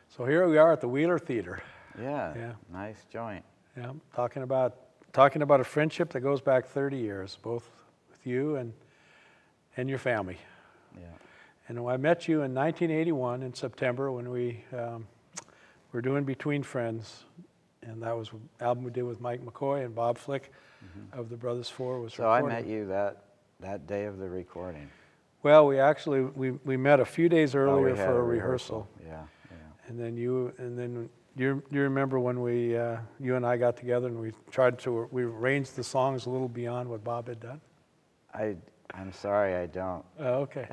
So here we are at the Wheeler Theater. Yeah, Yeah. nice joint. Yeah, talking about a friendship that goes back 30 years, both with you and your family. Yeah. And I met you in 1981 in September when we were doing Between Friends, and that was an album we did with Mike McCoy and Bob Flick of the Brothers Four was So recording. I met you that day of the recording. Well, we met a few days earlier we had for a rehearsal. Yeah, yeah. And then you remember when you and I got together and we arranged the songs a little beyond what Bob had done? I'm sorry, I don't. Oh, okay.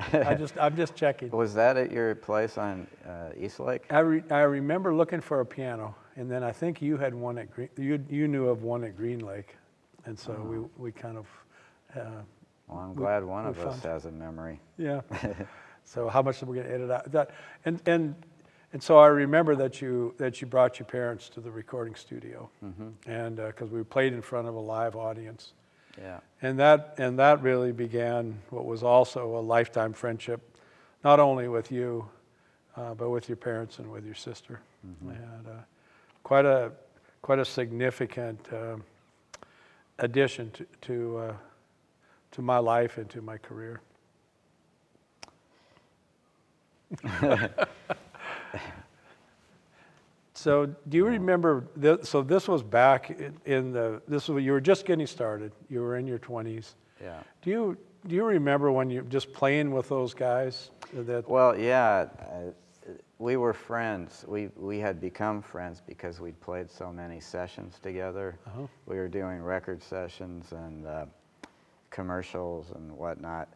I'm just checking. Was that at your place on East Lake? I remember looking for a piano, and then I think you had one at you knew of one at Green Lake, and so we kind of. Well, I'm glad one of us has a memory. Yeah. So how much are we going to edit out? That and so I remember that you brought your parents to the recording studio, and because we played in front of a live audience. Yeah. And that really began what was also a lifetime friendship, not only with you, but with your parents and with your sister. And quite a significant addition to my life and to my career. So do you remember this? So this was back you were just getting started. You were in your 20s. Yeah. Do you remember when you were just playing with those guys? Well, yeah. We were friends. We had become friends because we'd played so many sessions together. We were doing record sessions and commercials and whatnot.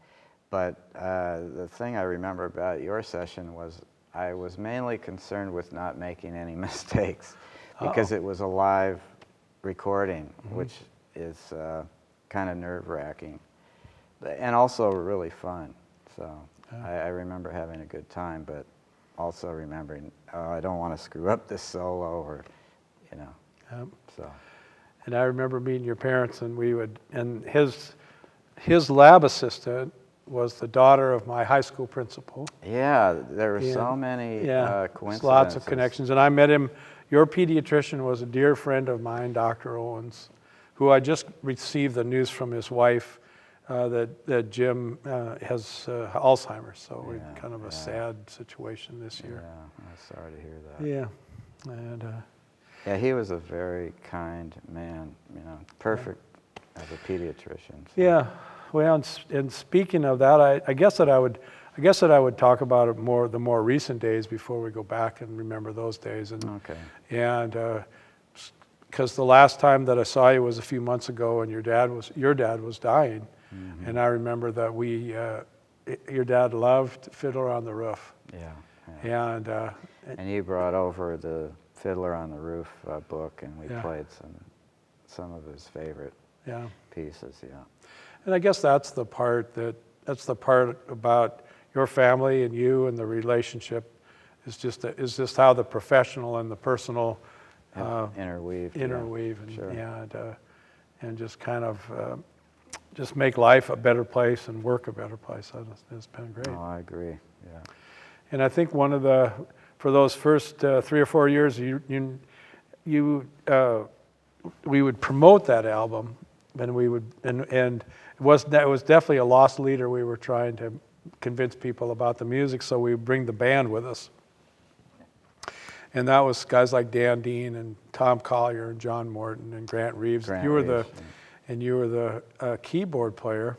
But the thing I remember about your session was I was mainly concerned with not making any mistakes because it was a live recording, which is kind of nerve-wracking, and also really fun. So I remember having a good time, but also remembering, I don't want to screw up this solo, or, so. And I remember meeting your parents, and his lab assistant was the daughter of my high school principal. Yeah, there were so many coincidences. Lots of connections. And I met him. Your pediatrician was a dear friend of mine, Dr. Owens, who I just received the news from his wife that Jim has Alzheimer's. So we're kind of a sad situation this year. Yeah, I'm sorry to hear that. Yeah, and yeah, he was a very kind man. Perfect as a pediatrician. So. Yeah. Well, and speaking of that, I guess that I would talk about it the more recent days before we go back and remember those days. And because the last time that I saw you was a few months ago, and your dad was dying, and I remember that your dad loved Fiddler on the Roof. Yeah. And you brought over the Fiddler on the Roof book, and we played some of his favorite pieces. Yeah. And I guess that's the part about your family and you and the relationship is just how the professional and the personal interweave and just kind of just make life a better place and work a better place. It's been great. Oh, I agree. Yeah. And I think for those first 3 or 4 years, we would promote that album, and we would and it was definitely a lost leader. We were trying to convince people about the music, so we would bring the band with us. And that was guys like Dan Dean and Tom Collier and John Morton and Grant Reeves. You were the keyboard player,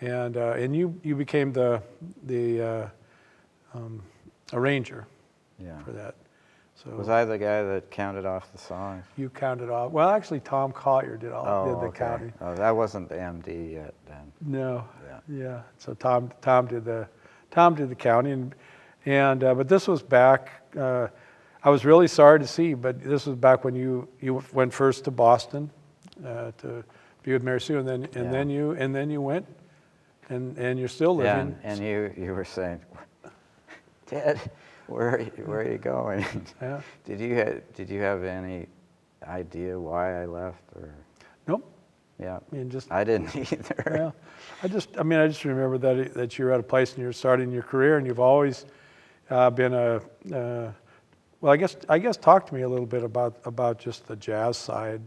and you became the arranger for that. So was I the guy that counted off the songs? You counted off. Well, actually, Tom Collier did the counting. Oh, that wasn't the MD yet then. No. Yeah. So Tom did the counting, and but this was back. I was really sorry to see, but this was back when you went first to Boston to be with Mary Sue, and then you went, and you're still living. Yeah, and you were saying, Dad, where are you going? Yeah. Did you have any idea why I left, or? Nope. Yeah. I didn't either. Yeah. I just remember that you're at a place and you're starting your career, and you've always been Well, I guess talk to me a little bit about just the jazz side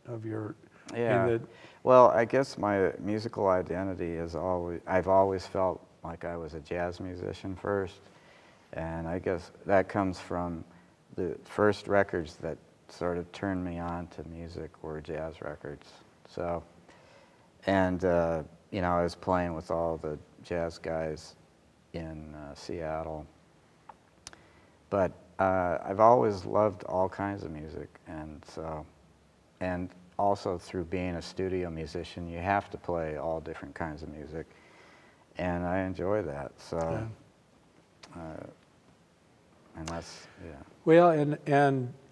of your. Yeah. Well, I guess my musical identity is I've always felt like I was a jazz musician first, and I guess that comes from the first records that sort of turned me on to music were jazz records. So, and you know, I was playing with all the jazz guys in Seattle, but I've always loved all kinds of music, and so, and also through being a studio musician, you have to play all different kinds of music, and I enjoy that. So, and that's Well, and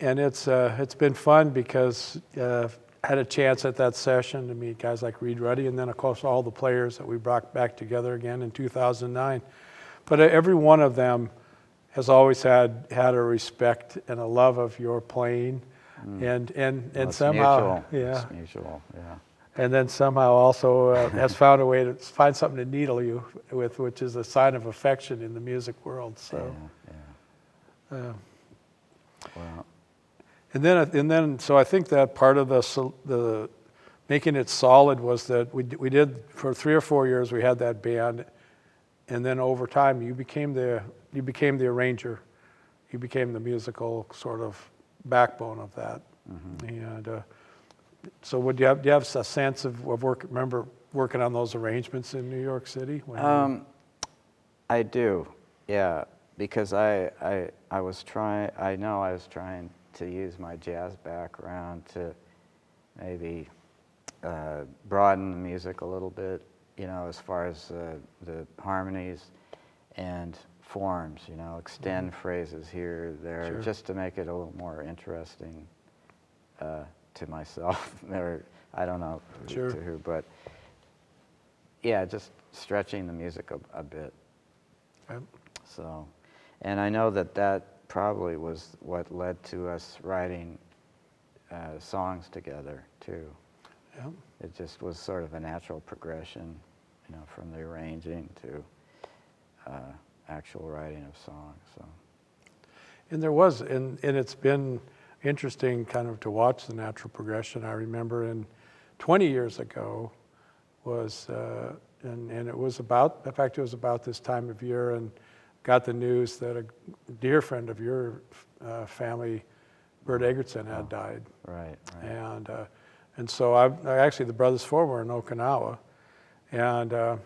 it's been fun because I had a chance at that session to meet guys like Reed Ruddy, and then of course all the players that we brought back together again in 2009. But every one of them has always had a respect and a love of your playing. And well, somehow, mutual. It's mutual, yeah. And then somehow also has found a way to find something to needle you with, which is a sign of affection in the music world. So, Wow. and then, so I think that part of the making it solid was that we did for 3 or 4 years we had that band, and then over time you became the arranger, you became the musical sort of backbone of that. And so do you have a sense of remember working on those arrangements in New York City? I do, yeah, because I was trying to use my jazz background to maybe broaden the music a little bit, you know, as far as the harmonies and forms, you know, extend phrases here, there, just to make it a little more interesting to myself, or I don't know to who, but yeah, just stretching the music a bit. So, and I know that probably was what led to us writing songs together too. Yeah. It just was sort of a natural progression, you know, from the arranging to actual writing of songs. So. And there was, and it's been interesting kind of to watch the natural progression. I remember 20 years ago was, and it was about, in fact, it was about this time of year, and got the news that a dear friend of your family, Bert Egerton, had died. Right. And so I actually, the Brothers Four were in Okinawa, and I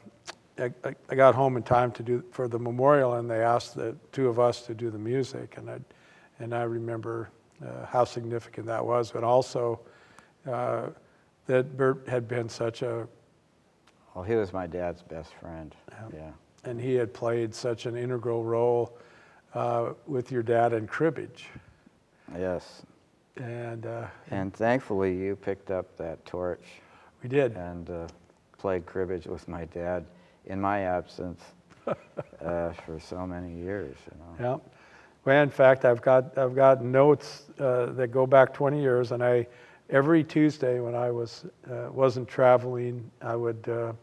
got home in time for the memorial, and they asked the two of us to do the music, and I remember how significant that was, but also that Bert had been such a. Well, he was my dad's best friend. Yeah. And he had played such an integral role with your dad in cribbage. Yes. And thankfully you picked up that torch. We did. And played cribbage with my dad in my absence for so many years. You know. Yeah. Well, in fact, I've got notes that go back 20 years, and every Tuesday when I wasn't traveling, I would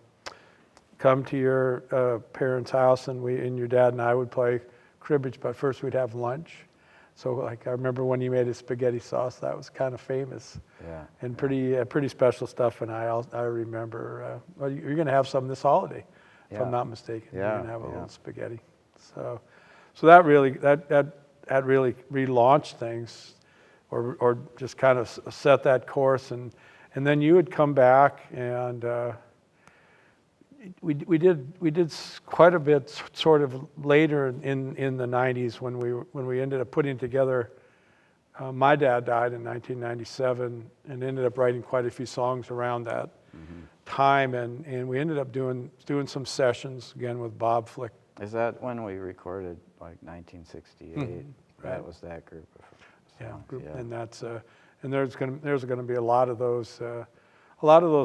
come to your parents' house, and your dad and I would play cribbage. But first, we'd have lunch. So, like, I remember when he made his spaghetti sauce, that was kind of famous. Yeah. And pretty special stuff. And I remember, well, you're going to have some this holiday, if I'm not mistaken. Yeah. You're going to have a little spaghetti. So that really relaunched things, or just kind of set that course. And then you would come back, and we did quite a bit sort of later in the 90s when we ended up putting together. My dad died in 1997, and ended up writing quite a few songs around that time, and we ended up doing some sessions again with Bob Flick. Is that when we recorded like 1968? Right. That was that group of songs. Yeah. And that's and there's gonna be a lot of those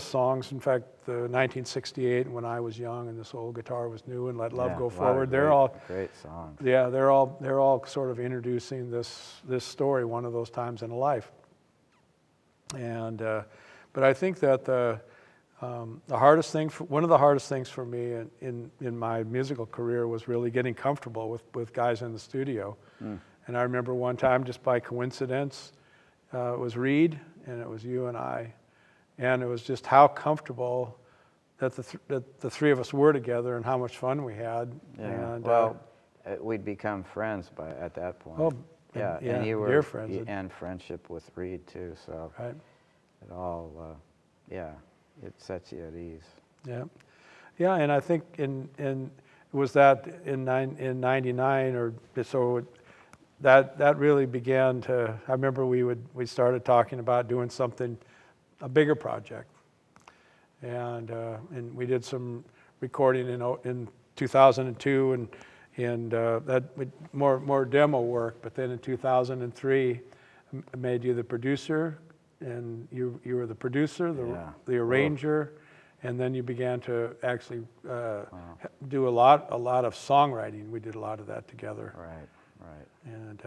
songs. In fact, the 1968, when I was young and this old guitar was new, and Let Love Go Forward. They're all great songs. Yeah, they're all sort of introducing this story, one of those times in a life. And but I think that one of the hardest things for me in my musical career was really getting comfortable with guys in the studio. And I remember one time, just by coincidence, it was Reed, and it was you and I. And it was just how comfortable that the three of us were together and how much fun we had. Yeah. And, Well, we'd become friends at that point. oh, yeah, yeah, and you were dear friends. and friendship with Reed too. So Right. it all, yeah, it sets you at ease. Yeah, yeah, and I think was that in '99 or so. That really began to. I remember we started talking about doing something, a bigger project, and we did some recording in 2002 and that more demo work. But then in 2003, I made you the producer, and you were the producer, the arranger, and then you began to actually do a lot of songwriting. We did a lot of that together. Right. Right. And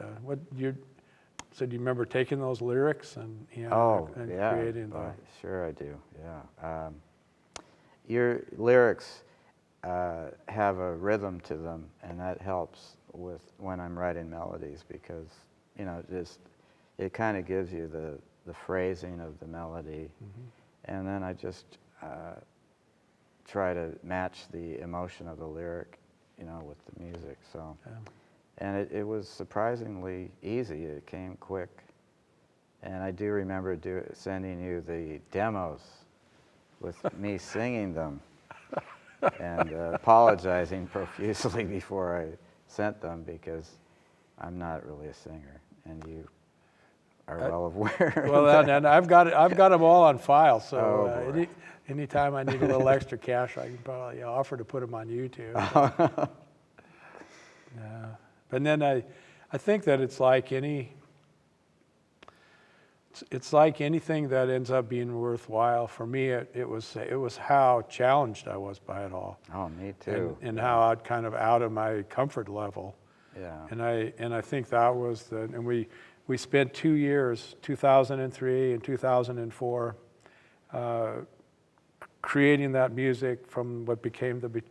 so do you remember taking those lyrics and yeah, creating them? Sure I do. Yeah. Your lyrics have a rhythm to them, and that helps with when I'm writing melodies because it kind of gives you the phrasing of the melody, and then I just try to match the emotion of the lyric, with the music. So. Yeah. And it was surprisingly easy. It came quick. And I do remember sending you the demos with me singing them and apologizing profusely before I sent them because I'm not really a singer, and you are well aware. Well, and I've got them all on file. So anytime I need a little extra cash, I can probably offer to put them on YouTube. Yeah. And then I think that it's like anything that ends up being worthwhile. For me, it was how challenged I was by it all. Oh, me too. And how I'd kind of out of my comfort level. Yeah. And I think that was and we spent 2 years, 2003 and 2004, creating that music from what became the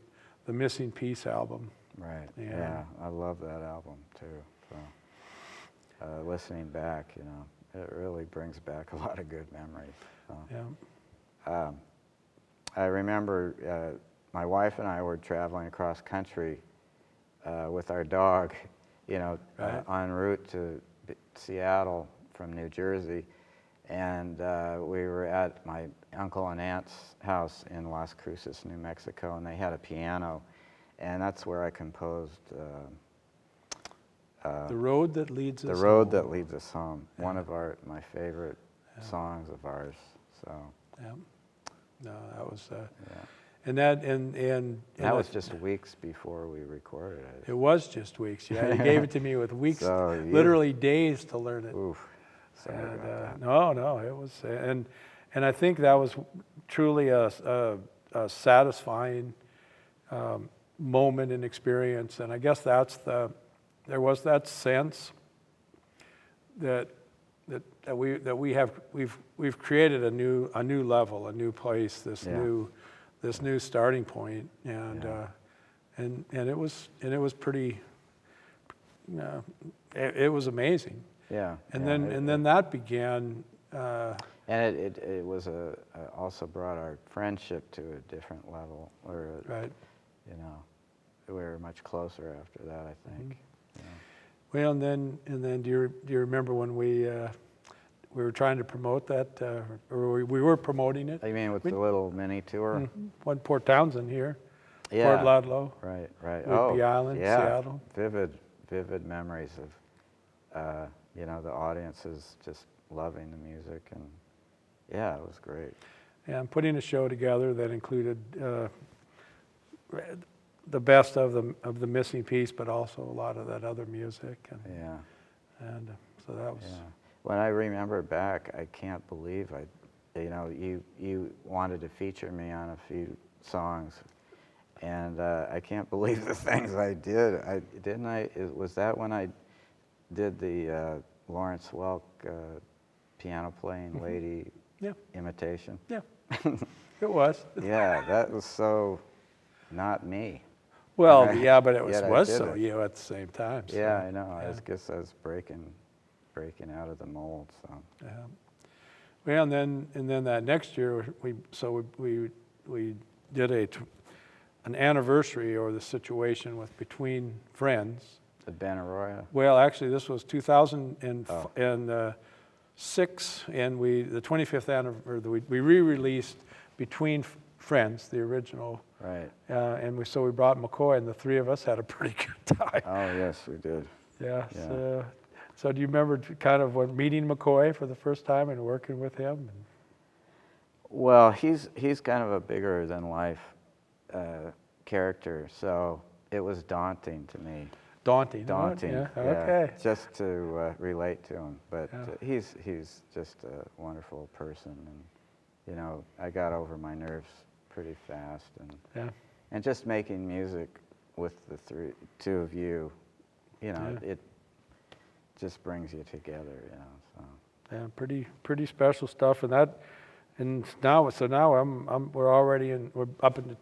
Missing Piece album. Right. Yeah, I love that album too. So, listening back, it really brings back a lot of good memories. So. Yeah. I remember my wife and I were traveling across country with our dog, Right. en route to Seattle from New Jersey, and we were at my uncle and aunt's house in Las Cruces, New Mexico, and they had a piano. And that's where I composed The Road That Leads Us Home. The Road That Leads Us Home. Yeah. One of my favorite songs of ours. So. Yeah. No, that was. Yeah. And that was just weeks before we recorded it. It was just weeks. Yeah, you gave it to me with weeks, So literally days to learn it. Oof. Sorry And, about that. no, it was, and I think that was truly a satisfying moment and experience. And I guess there was that sense that we've created a new level, a new place, this new starting point, and it was pretty. It was amazing. Yeah. And then that began. And it was also brought our friendship to a different level, Right. We were much closer after that, I think. Mm-hmm. Well, and then do you remember when we were trying to promote that, or we were promoting it? You mean with the little mini tour? Mm-hmm. One Port Townsend here, Yeah. Port Ludlow, Right. Whidbey Island, yeah. Seattle. Vivid memories of, the audiences just loving the music, and yeah, it was great. Yeah, I'm putting a show together that included the best of the Missing Piece, but also a lot of that other music, and so that was. Yeah. When I remember back, I can't believe you wanted to feature me on a few songs, and I can't believe the things I did. Was that when I did the Lawrence Welk piano playing lady imitation? Yeah, it was. Yeah, that was so not me. Well, And yeah, but it was, yet I was did so it. you at the same time. So, Yeah, I know. I yeah. guess I was breaking out of the mold. So Yeah. Well, and then that next year we did an anniversary or the situation with Between Friends. the Benaroya. Well, actually, this was 2006, Oh. and the 25th anniversary. We re-released Between Friends, the original, Right. and we brought McCoy, and the three of us had a pretty good time. Oh yes, we did. Yeah. Yeah. So do you remember kind of meeting McCoy for the first time and working with him? Well, he's kind of a bigger than life character, so it was daunting to me. Daunting. Daunting. Yeah. Okay. Just to relate to him, but Yeah. he's just a wonderful person, and you know, I got over my nerves pretty fast, Yeah. and just making music with the two of you, you know, Yeah. it just brings you together, you know. So Yeah. Pretty special stuff, and now we're up into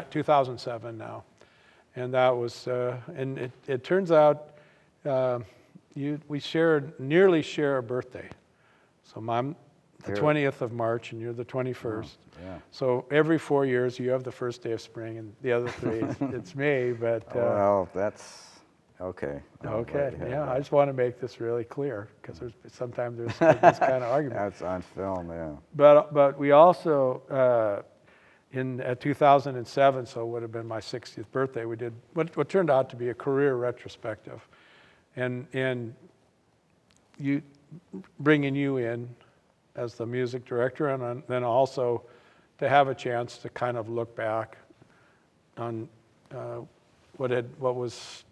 2007 now, and that was and it turns out we nearly share a birthday. So I'm the 20th of March, and you're the 21st. Oh, yeah. So every 4 years, you have the first day of spring, and the other three, it's May. But well, that's okay. okay, yeah. I just want to make this really clear because sometimes there's this kind of argument. That's on film, yeah. But we also in 2007, so it would have been my 60th birthday. We did what turned out to be a career retrospective, and you bringing you in as the music director, and then also to have a chance to kind of look back on what was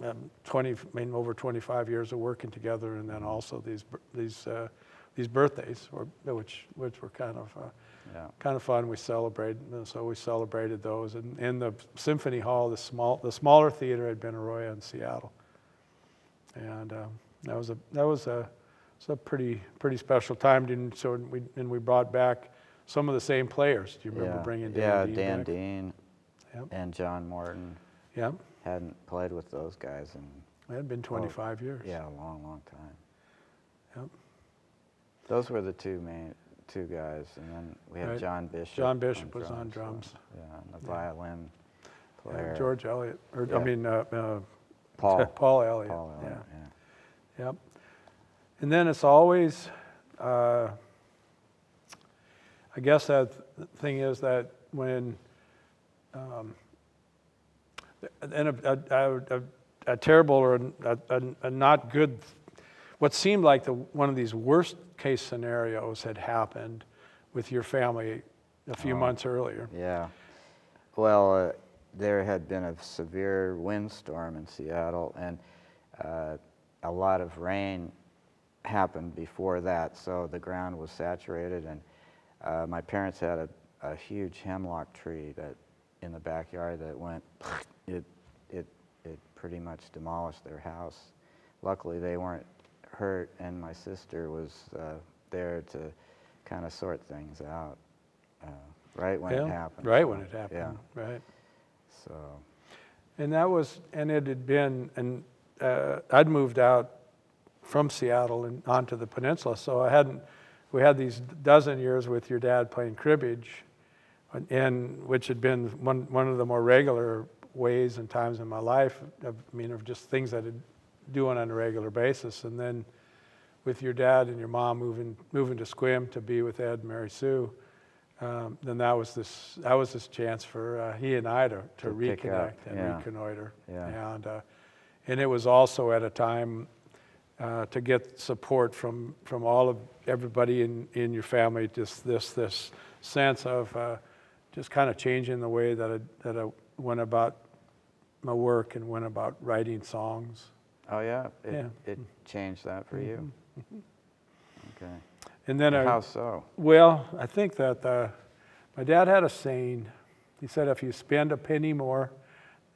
over 25 years of working together, and then also these birthdays, which were kind of fun. We celebrated, so we celebrated those, and in the Symphony Hall, the smaller theater at Benaroya in Seattle, and that was a pretty special time. And we brought back some of the same players. Do you remember bringing Dan Dean Dan back? Dean Yep. and John Morton. Yeah. Hadn't played with those guys in It had been 25 years. Yeah, a long time. Yep. Those were the two guys, and then we had Right. John Bishop. John Bishop was on drums. Yeah, and the violin player. Yeah, George Elliott, Paul. Paul Elliott. Paul Elliott, yeah. Yep. And then it's always, I guess that thing is that when, and a terrible or a not good, what seemed like one of these worst case scenarios had happened with your family a few months earlier. Yeah. Well, there had been a severe windstorm in Seattle, and a lot of rain happened before that, so the ground was saturated, and my parents had a huge hemlock tree that in the backyard that went, it pretty much demolished their house. Luckily, they weren't hurt, and my sister was there to kind of sort things out right when it happened. Right so, when it happened. Yeah. Right. So. And it had been, and I'd moved out from Seattle and onto the peninsula, so we had these dozen years with your dad playing cribbage, and which had been one of the more regular ways and times in my life, of just things that I'd doing on a regular basis. And then with your dad and your mom moving to Squim to be with Ed and Mary Sue, then that was this chance for he and I to reconnect and reconnoiter. Yeah. And it was also at a time to get support from everybody in your family, just this sense of just kind of changing the way that I went about my work and went about writing songs. Oh yeah, it changed that for you. Okay. And then how so? Well, I think that my dad had a saying. He said, "If you spend a penny more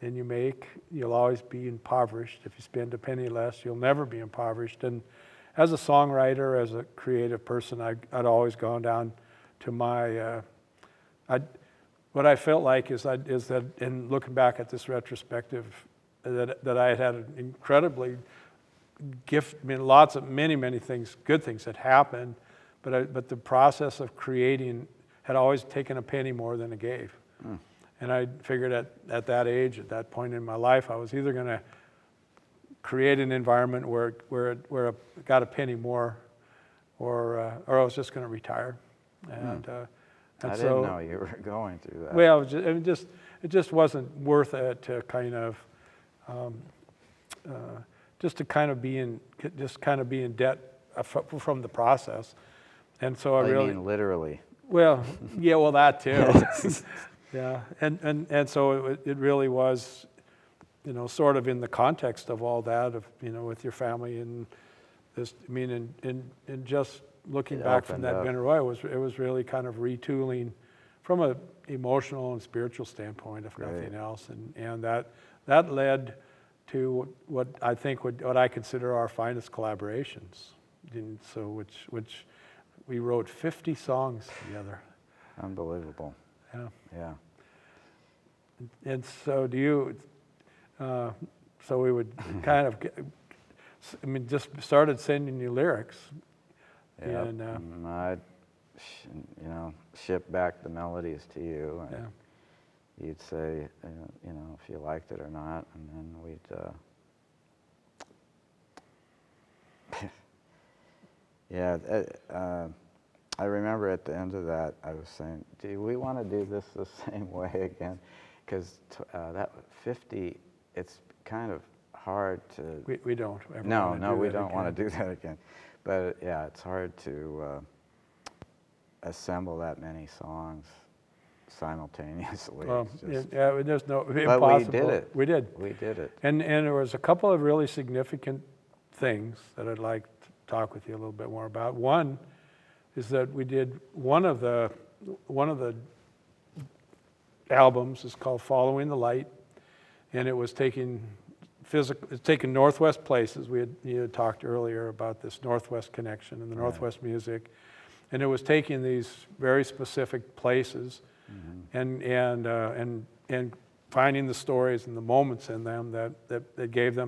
than you make, you'll always be impoverished. If you spend a penny less, you'll never be impoverished." And as a songwriter, as a creative person, I'd always gone down to what I felt like is that in looking back at this retrospective, that I had an incredibly many things, good things had happened, but the process of creating had always taken a penny more than it gave. And I figured at that age, at that point in my life, I was either going to create an environment where it got a penny more, or I was just going to retire. And I didn't know you were going through that. Well, it just wasn't worth it to kind of be in debt from the process. And so I really mean literally. Well, yeah, well that too. Yeah, and so it really was, sort of in the context of all that, of with your family and this. I mean, and just looking back from that Benaroya, it was really kind of retooling from a emotional and spiritual standpoint, if nothing else, and that led to what I consider our finest collaborations. And so which we wrote 50 songs together. Unbelievable. Yeah. Yeah. And so so we would kind of, just started sending you lyrics. Yeah. And I'd, ship back the melodies to you, and you'd say, if you liked it or not, and then we'd, I remember at the end of that, I was saying, do we want to do this the same way again? Because that 50, it's kind of hard to... We don't ever No, want to do we that don't again. want to do that again. But yeah, it's hard to assemble that many songs simultaneously. Well, It's just- there's no But impossible. we did it. We did. We did it. And there was a couple of really significant things that I'd like to talk with you a little bit more about. One is that we did one of the albums is called Following the Light, and it was taking Northwest places. You had talked earlier about this Northwest connection and the Northwest music, and it was taking these very specific places, and finding the stories and the moments in them that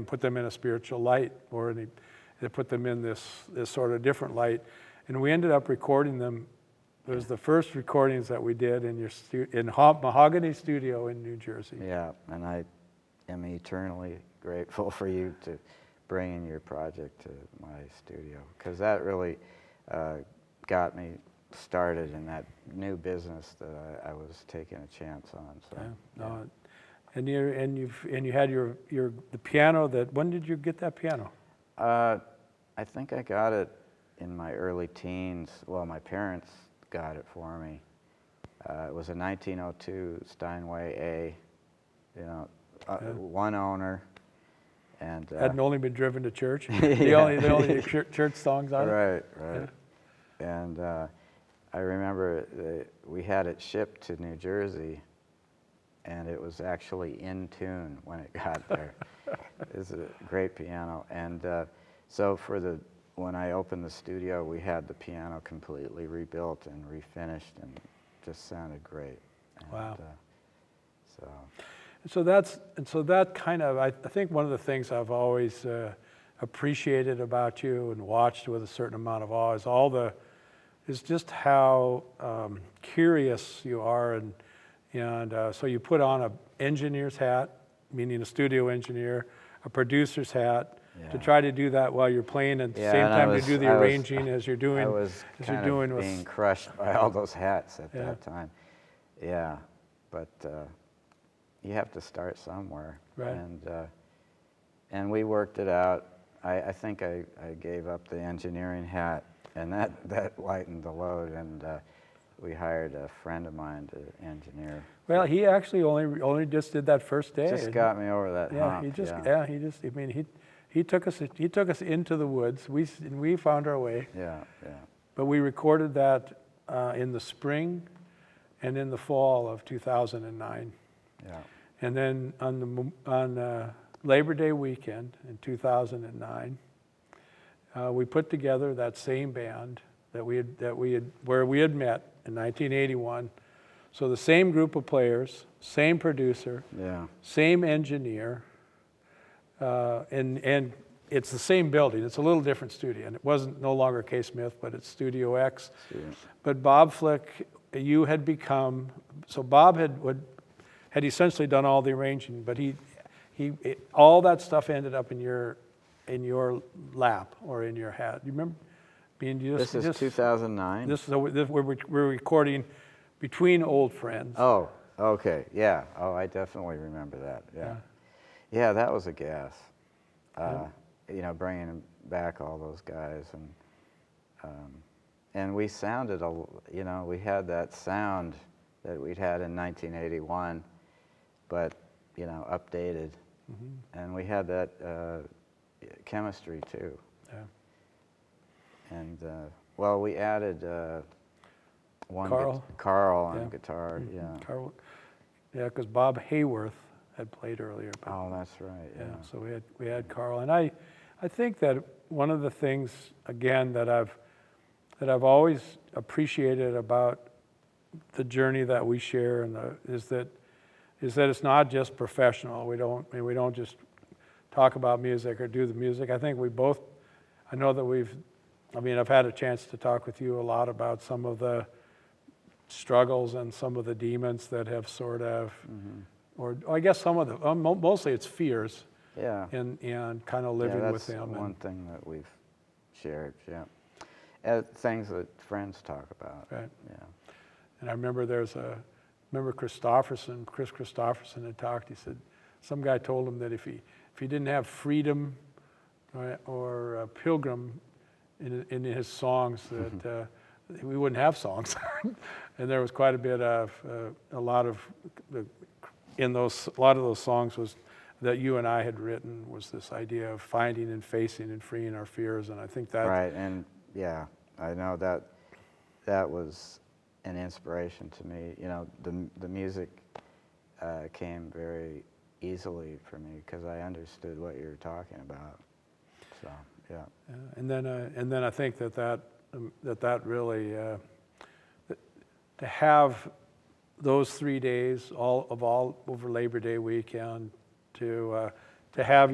put them in a spiritual light, or they put them in this sort of different light. And we ended up recording them. It was the first recordings that we did in Mahogany Studio in New Jersey. Yeah, and I am eternally grateful for you to bring in your project to my studio, because that really got me started in that new business that I was taking a chance on. So, and you had the piano. When did you get that piano? I think I got it in my early teens. Well, my parents got it for me. It was a 1902 Steinway A, one owner, and hadn't only been driven to church. The only church songs on it. Right. Yeah. And I remember we had it shipped to New Jersey, and it was actually in tune when it got there. It's a great piano, and so when I opened the studio, we had the piano completely rebuilt and refinished, and just sounded great. And, wow. So that kind of, I think one of the things I've always appreciated about you and watched with a certain amount of awe is just how curious you are, and so you put on an engineer's hat, meaning a studio engineer, a producer's hat, to try to do that while you're playing, at the same time to do the arranging as you're doing. I was being crushed by all those hats at that time. Yeah, but you have to start somewhere. Right. And we worked it out. I think I gave up the engineering hat, and that lightened the load, and we hired a friend of mine to engineer. Well, he actually only just did that first day. Just got me over that hump. He took us into the woods. We found our way. Yeah. But we recorded that in the spring and in the fall of 2009. Yeah. And then on Labor Day weekend in 2009, we put together that same band where we had met in 1981, So the same group of players, same producer, Yeah. same engineer, and it's the same building. It's a little different studio, and it wasn't no longer K. Smith, but it's Studio X. Yeah. But Bob Flick, you had become, so Bob had essentially done all the arranging, but all that stuff ended up in your lap or in your hat. You remember being just? This is 2009? We're recording between old friends. Oh, okay, yeah. Oh, I definitely remember that, yeah. Yeah, that was a gas. You know, bringing back all those guys, and we sounded, you know, we had that sound that we'd had in 1981, but, you know, updated. And we had that chemistry too. And, well, we added Carl on guitar, Carl, because Bob Hayworth had played earlier. Oh, that's right, yeah. So we had Carl, and I think that one of the things, again, that I've always appreciated about the journey that we share, is that it's not just professional. We don't just talk about music or do the music. I think I know that I've had a chance to talk with you a lot about some of the struggles and some of the demons that have sort of, or I guess some of the, mostly it's fears. Yeah. And kind of living with them. That's one thing that we've shared, yeah. Things that friends talk about. Right. Yeah. And I remember Chris Christopherson had talked, he said, some guy told him that if he didn't have freedom or pilgrim in his songs, that we wouldn't have songs. And there was quite a bit of, a lot of those songs was that you and I had written, was this idea of finding and facing and freeing our fears, and I think that... Right, and yeah, I know that was an inspiration to me. You know, the music came very easily for me because I understood what you were talking about. So, yeah. And then I think that really, to have those 3 days, all over Labor Day weekend, to have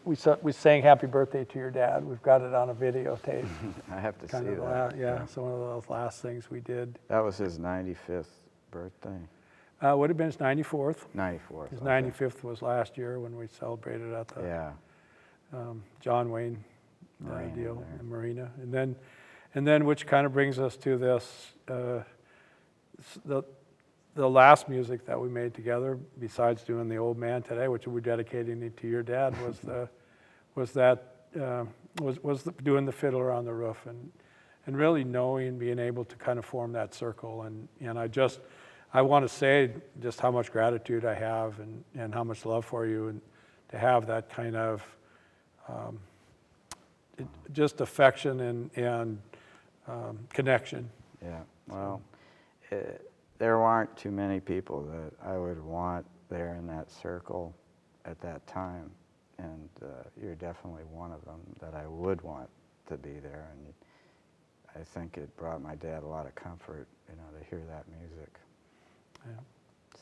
we sang Happy Birthday to your dad. We've got it on a videotape. I have to see that. Yeah, so one of those last things we did. That was his 95th birthday. Would have been his 94th. 94th. His 95th was last year when we celebrated at the John Wayne deal in Marina, and then which kind of brings us to this the last music that we made together, besides doing the Old Man Today, which we're dedicating to your dad, was doing the Fiddler on the Roof, and really knowing, being able to kind of form that circle, and I want to say just how much gratitude I have and how much love for you, and to have that kind of just affection and connection. Yeah, well, there aren't too many people that I would want there in that circle at that time, and you're definitely one of them that I would want to be there, and I think it brought my dad a lot of comfort, you know, to hear that music. Yeah.